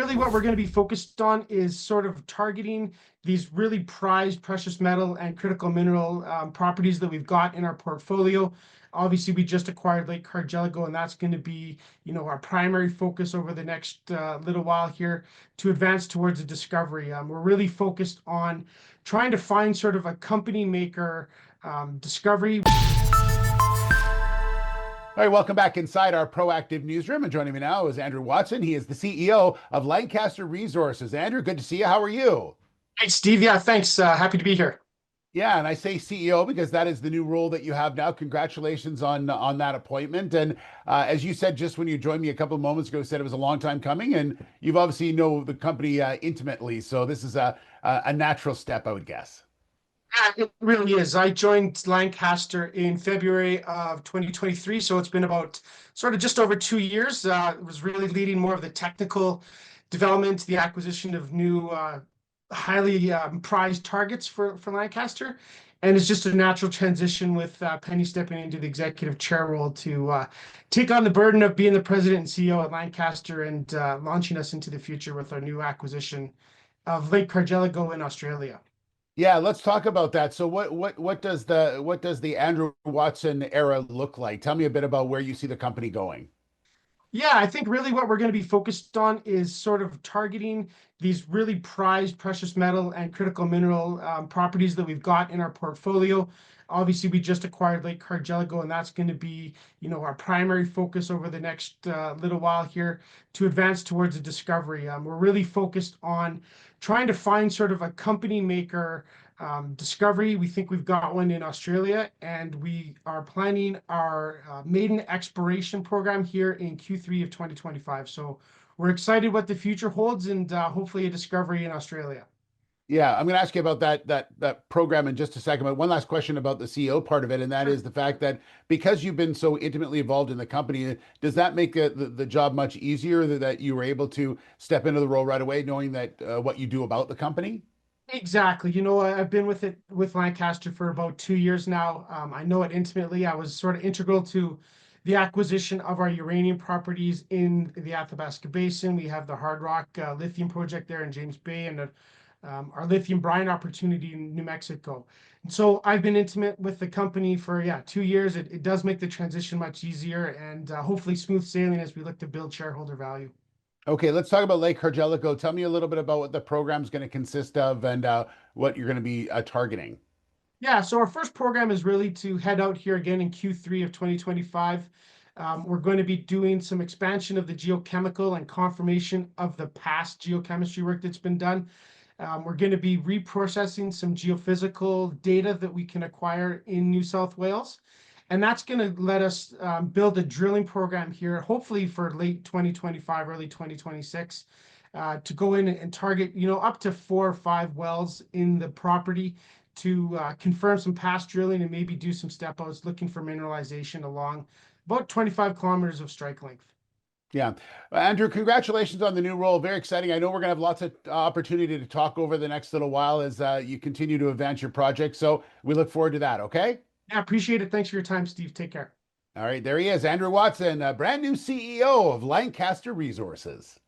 really what we're going to be focused on is sort of targeting these really prized precious metal and critical mineral properties that we've got in our portfolio. Obviously, we just acquired Lake Cargelago, and that's going to be, our primary focus over the next little while here to advance towards a discovery. We're really focused on trying to find sort of a company maker discovery. All right, welcome back inside our proactive newsroom. And joining me now is Andrew Watson. He is the CEO of Lancaster Resources. Andrew, good to see you. How are you? Hey, Steve. Yeah, thanks. Happy to be here. Yeah, and I say CEO because that is the new role that you have now. Congratulations on that appointment. And as you said just when you joined me a couple of moments ago, said it was a long time coming, and you've obviously know the company intimately. So this is a natural step, I would guess. Yeah, it really is. I joined Lancaster in February of 2023, so it's been about sort of just over 2 years. It was really leading more of the technical development, the acquisition of new highly prized targets for Lancaster. And it's just a natural transition with Penny stepping into the executive chair role to take on the burden of being the president and CEO at Lancaster and launching us into the future with our new acquisition of Lake Cargelago in Australia. Yeah, let's talk about that. So what does the Andrew Watson era look like? Tell me a bit about where you see the company going. Yeah, I think really what we're going to be focused on is sort of targeting these really prized precious metal and critical mineral properties that we've got in our portfolio. Obviously, we just acquired Lake Cargelago, and that's going to be, our primary focus over the next little while here to advance towards a discovery. We're really focused on trying to find sort of a company maker discovery. We think we've got one in Australia, and we are planning our maiden exploration program here in Q3 of 2025. So we're excited what the future holds and hopefully a discovery in Australia. Yeah, I'm going to ask you about that program in just a second. But one last question about the CEO part of it, and that is the fact that because you've been so intimately involved in the company, does that make the job much easier that you were able to step into the role right away, knowing that what you do about the company? Exactly. I've been with Lancaster for about 2 years now. I know it intimately. I was sort of integral to the acquisition of our uranium properties in the Athabasca Basin. We have the Hard Rock lithium project there in James Bay and our lithium brine opportunity in New Mexico. And so I've been intimate with the company for, 2 years. It does make the transition much easier and hopefully smooth sailing as we look to build shareholder value. Okay, let's talk about Lake Cargelago. Tell me a little bit about what the program's going to consist of and what you're going to be targeting. Yeah, so our first program is really to head out here again in Q3 of 2025. We're going to be doing some expansion of the geochemical and confirmation of the past geochemistry work that's been done. We're going to be reprocessing some geophysical data that we can acquire in New South Wales. And that's going to let us build a drilling program here, hopefully for late 2025, early 2026, to go in and target, up to 4 or 5 wells in the property to confirm some past drilling and maybe do some step outs looking for mineralization along about 25 kilometers of strike length. Yeah. Andrew, congratulations on the new role. Very exciting. I know we're going to have lots of opportunity to talk over the next little while as you continue to advance your project. So we look forward to that. Okay. Yeah, appreciate it. Thanks for your time, Steve. Take care. All right. There he is, Andrew Watson, brand new CEO of Lancaster Resources.